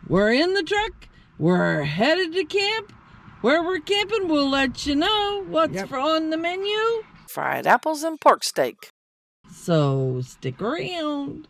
We're in the truck. We're headed to camp. Where we're camping, we'll let you know what's on the menu. Fried apples and pork steak. So stick around.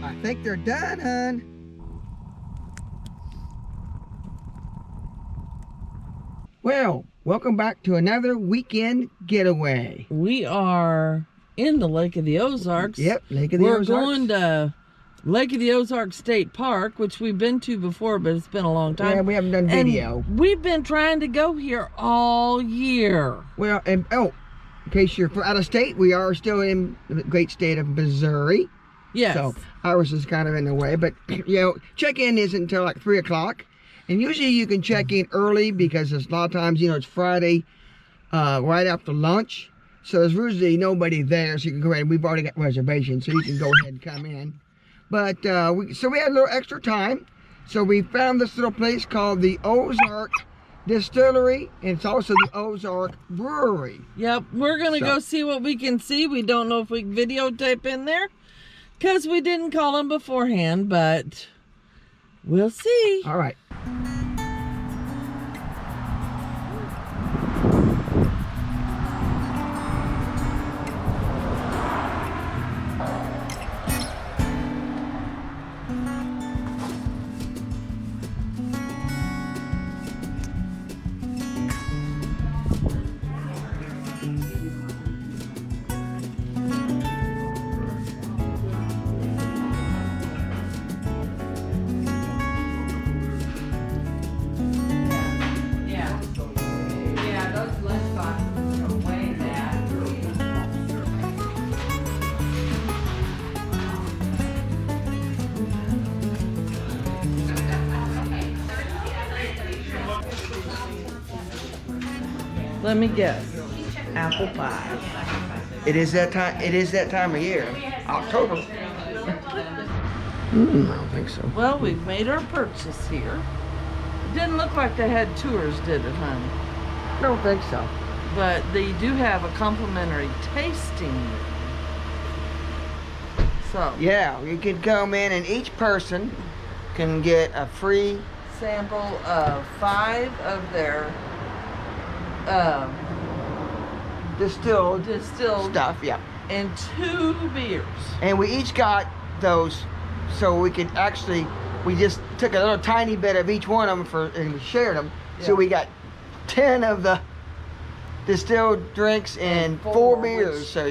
I think they're done, hon. Well, welcome back to another weekend getaway. We are in the Lake of the Ozarks. Yep, Lake of the Ozarks. We're going to Lake of the Ozarks State Park, which we've been to before, but it's been a long time. Yeah, we haven't done video. And we've been trying to go here all year. Well, and in case you're out of state, we are still in the great state of Missouri. Yes. So ours is kind of in the way, but check-in isn't until like 3 o'clock. And usually you can check in early because there's a lot of times, it's Friday right after lunch. So there's usually nobody there, so you can go ahead. We've already got reservations, so you can go ahead and come in. But so we had a little extra time. So we found this little place called the Ozark Distillery, and it's also the Ozark Brewery. Yep, we're going to go see what we can see. We don't know if we can videotape in there, because we didn't call them beforehand, but we'll see. All right. Let me guess. Apple pie. It is that time. It is that time of year, October. I don't think so. Well, we've made our purchase here. It didn't look like they had tours, did it, honey? I don't think so. But they do have a complimentary tasting room. So Yeah, you can come in and each person can get a free sample of 5 of their distilled stuff, and 2 beers. And we each got those, so we could actually, we just took a little tiny bit of each one of them and we shared them. So we got 10 of the distilled drinks and 4 beers. So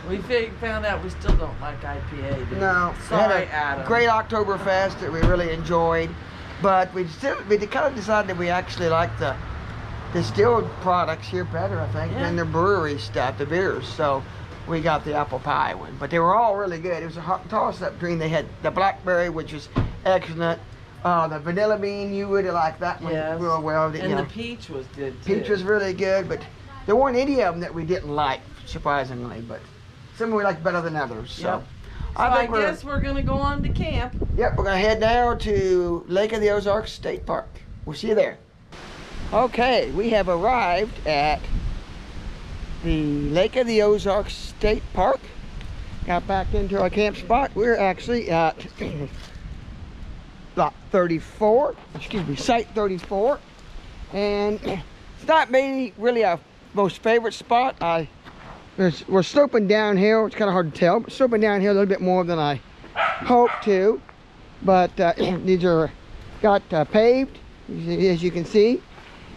we found out we still don't like IPA. No, Sorry, we had a Adam. great Oktoberfest that we really enjoyed, but we kind of decided that we actually like the distilled products here better, I think, than the brewery stuff, the beers. So we got the apple pie one, but they were all really good. It was a toss-up between, they had the blackberry, which was excellent. The vanilla bean, you really like that one real well. And the peach was good too. Peach was really good, but there weren't any of them that we didn't like, surprisingly, but some we liked better than others. So, I guess we're gonna go on to camp. Yep, we're gonna head now to Lake of the Ozarks State Park. We'll see you there. Okay, we have arrived at the Lake of the Ozarks State Park. Got back into our camp spot. We're actually at lot 34, site 34. And it's not maybe really our most favorite spot. We're sloping downhill. It's kind of hard to tell, but sloping downhill a little bit more than I hoped to. But these are got paved, as you can see.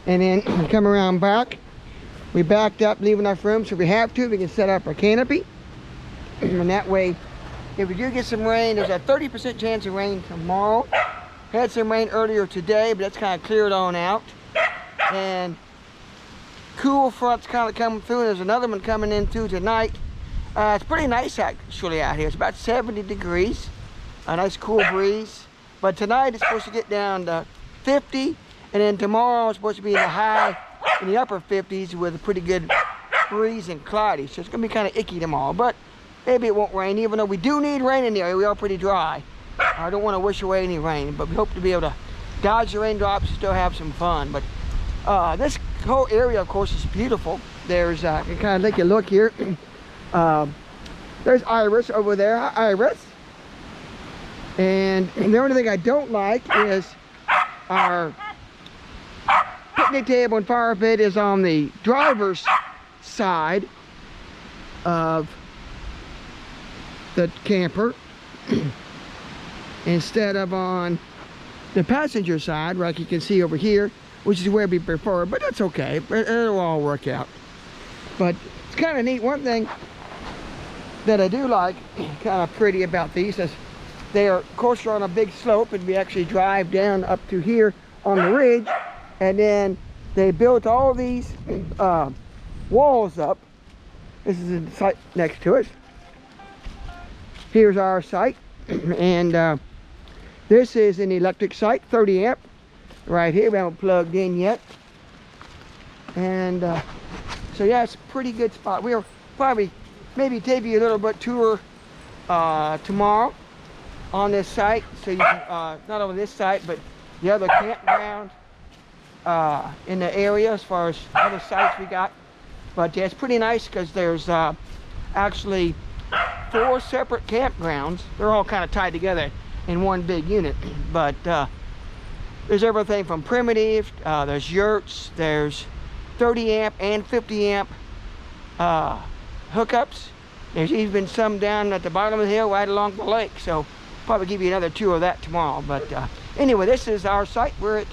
And then come around back. We backed up, leaving enough room, so if we have to, we can set up our canopy. And that way, if we do get some rain, there's a 30% chance of rain tomorrow. Had some rain earlier today, but that's kind of cleared on out. And cool fronts kind of coming through. There's another one coming in too tonight. It's pretty nice actually out here. It's about 70 degrees. A nice cool breeze. But tonight it's supposed to get down to 50. And then tomorrow it's supposed to be in the upper 50s with a pretty good breeze and cloudy. So it's gonna be kind of icky tomorrow, but maybe it won't rain, even though we do need rain in the area. We are pretty dry. I don't want to wish away any rain, but we hope to be able to dodge the raindrops and still have some fun. But this whole area, of course, is beautiful. There's, I can kind of take a look here. There's Iris over there. Hi, Iris. And the only thing I don't like is our picnic table and fire pit is on the driver's side of the camper instead of on the passenger side, like you can see over here, which is where we prefer, but that's okay. It'll all work out. But it's kind of neat. One thing that I do like, kind of pretty about these, is they are, of course, on a big slope, and we actually drive down up to here on the ridge, and then they built all these walls up. This is the site next to us. Here's our site, and this is an electric site, 30 amp, right here. We haven't plugged in yet, and so yeah, it's a pretty good spot. We'll probably maybe take you a little bit tour tomorrow on this site, so you can not only this site but the other campground in the area, as far as other sites we got. But yeah, it's pretty nice because there's actually 4 separate campgrounds. They're all kind of tied together in one big unit. But there's everything from primitive, there's yurts, there's 30 amp and 50 amp hookups. There's even some down at the bottom of the hill right along the lake. So probably give you another tour of that tomorrow. But anyway, this is our site. We're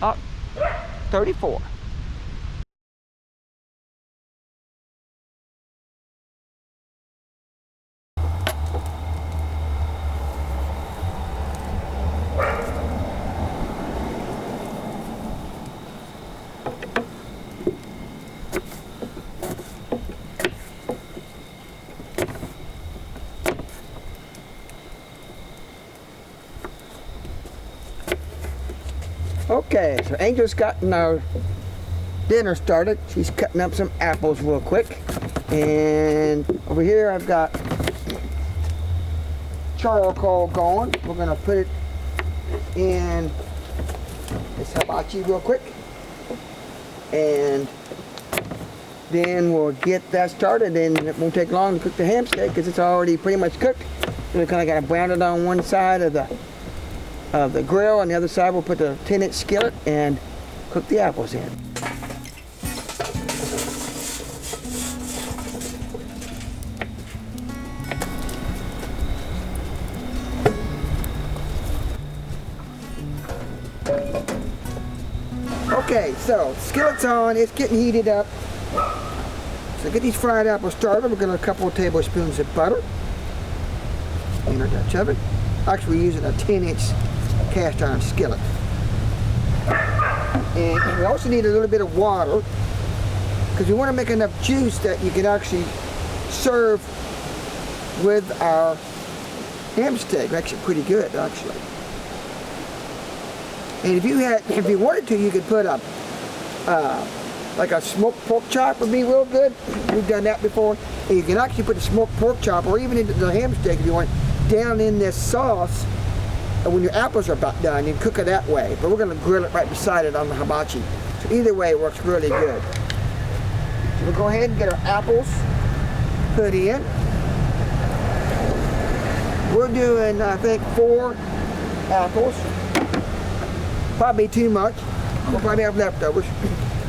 at 34. Okay, so Angel's gotten our dinner started. She's cutting up some apples real quick. And over here I've got charcoal going. We're gonna put it in this hibachi real quick. And then we'll get that started, and it won't take long to cook the ham steak because it's already pretty much cooked. So we kind of got to brown it on one side of the grill, and the other side we'll put the 10-inch skillet and cook the apples in. Okay, so skillet's on, it's getting heated up. So get these fried apples started. We're going to a couple of tablespoons of butter in our Dutch oven. Actually, we're using a 10-inch cast iron skillet. And we also need a little bit of water because we want to make enough juice that you can actually serve with our ham steak. Actually, pretty good, actually. And if you wanted to, you could put a like a smoked pork chop would be real good. We've done that before. And you can actually put a smoked pork chop, or even into the ham steak if you want, down in this sauce. And when your apples are about done, you can cook it that way. But we're going to grill it right beside it on the hibachi. So either way, it works really good. So we'll go ahead and get our apples put in. We're doing, I think, 4 apples. Probably too much. We'll probably have leftovers.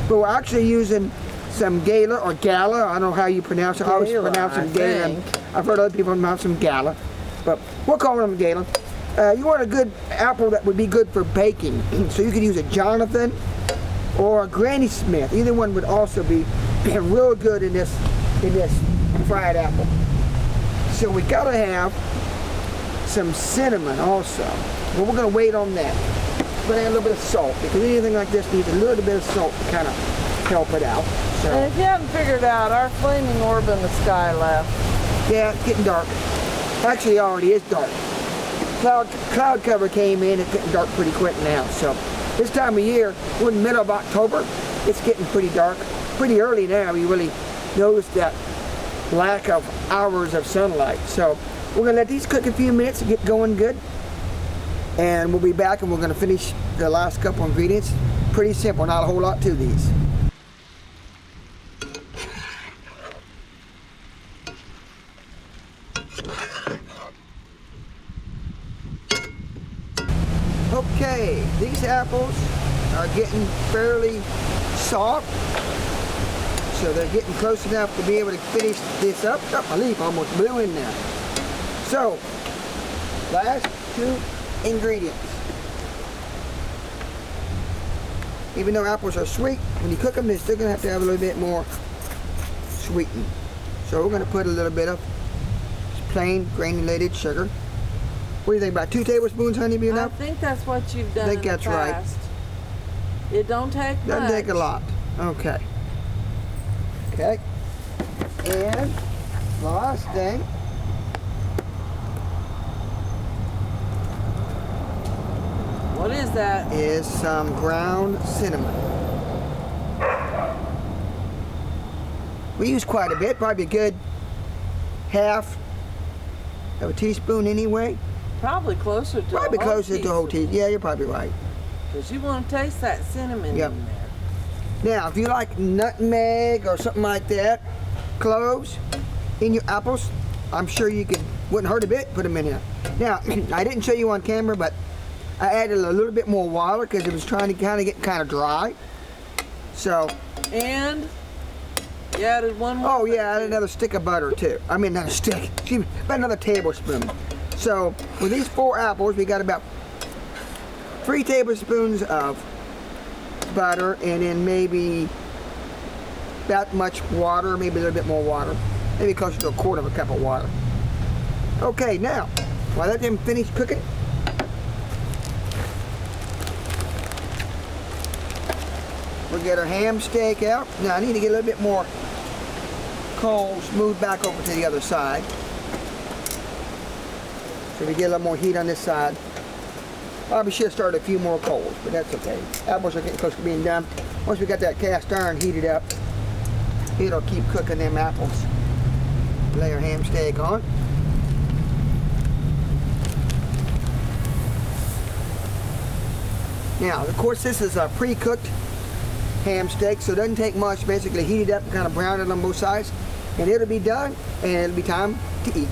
But we're actually using some gala or gala. I don't know how you pronounce it. I always pronounce them gala. I've heard other people pronounce them gala, but we'll call them gala. You want a good apple that would be good for baking. So you could use a Jonathan or a Granny Smith. Either one would also be real good in this fried apple. So we gotta have some cinnamon also. But we're gonna wait on that. We're gonna add a little bit of salt because anything like this needs a little bit of salt to kind of help it out. So, And if you haven't figured out, our flaming orb in the sky left. yeah, it's getting dark. Actually, it already is dark. Cloud cover came in. It's getting dark pretty quick now. So This time of year, we're in the middle of October. It's getting pretty dark. Pretty early now. You really notice that lack of hours of sunlight. So we're gonna let these cook a few minutes and get going good. And we'll be back and we're gonna finish the last couple ingredients. Pretty simple, not a whole lot to these. Okay, these apples are getting fairly soft, so they're getting close enough to be able to finish this up. Oh, my leaf almost blew in there. So, last two ingredients. Even though apples are sweet, when you cook them, they're still going to have a little bit more sweetening. So we're going to put a little bit of plain granulated sugar. What do you think, about 2 tablespoons, honeybee, enough? I think that's what you've done. I think that's right. It don't take much. Doesn't take a lot. Okay. Okay. And the last thing. What is that? Is some ground cinnamon. We use quite a bit, probably a good half of a teaspoon anyway. Probably closer to Probably a whole closer to a whole teaspoon. Yeah, you're probably right. Because you want to taste that cinnamon Yep. in there. Now, if you like nutmeg or something like that, cloves in your apples, I'm sure you could, wouldn't hurt a bit, put them in here. Now, I didn't show you on camera, but I added a little bit more water because it was trying to get kind of dry. So. And you added one more. Oh yeah, I added another stick of butter too. I mean, not a stick, excuse me, about another tablespoon. So with these 4 apples, we got about 3 tablespoons of butter, and then maybe that much water, maybe a little bit more water, maybe closer to a 1/4 cup of water. Okay, now while I let them finish cooking, we'll get our ham steak out. Now I need to get a little bit more coals moved back over to the other side. So we get a little more heat on this side. Probably should have started a few more coals, but that's okay. Apples are getting close to being done. Once we got that cast iron heated up, it'll keep cooking them apples. Lay our ham steak on. Now, of course, this is a pre-cooked ham steak, so it doesn't take much. Basically heat it up and kind of brown it on both sides, and it'll be done, and it'll be time to eat.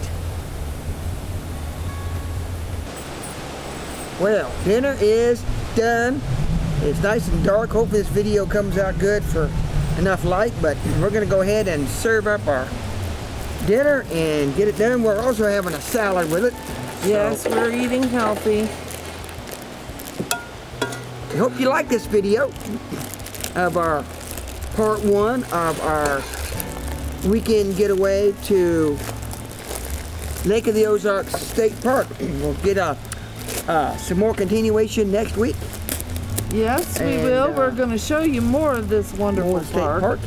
Well, dinner is done. It's nice and dark. Hopefully this video comes out good for enough light, but we're gonna go ahead and serve up our dinner and get it done. We're also having a salad with it. Yes, So, we're eating healthy. I hope you like this video of our part 1 of our weekend getaway to Lake of the Ozarks State Park. We'll get some more continuation next week. Yes, we And, will. We're going to show you more of this wonderful More State Park.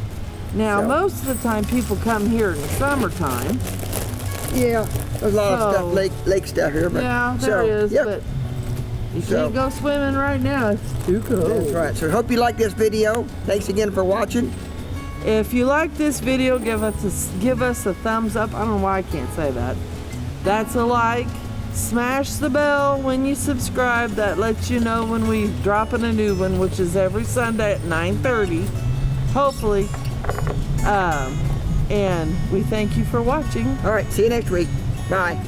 Now, So- most of the time people come here in the summertime. Yeah, there's a lot of So- stuff, lake stuff here. But, Yeah, there so, is, yep. but you So- can't go swimming right now. It's too cold. That's right. So hope you like this video. Thanks again for watching. If you like this video, give us a thumbs up. I don't know why I can't say that. That's a like. Smash the bell when you subscribe. That lets you know when we drop in a new one, which is every Sunday at 9:30, hopefully. And we thank you for watching. All right, see you next week. Bye.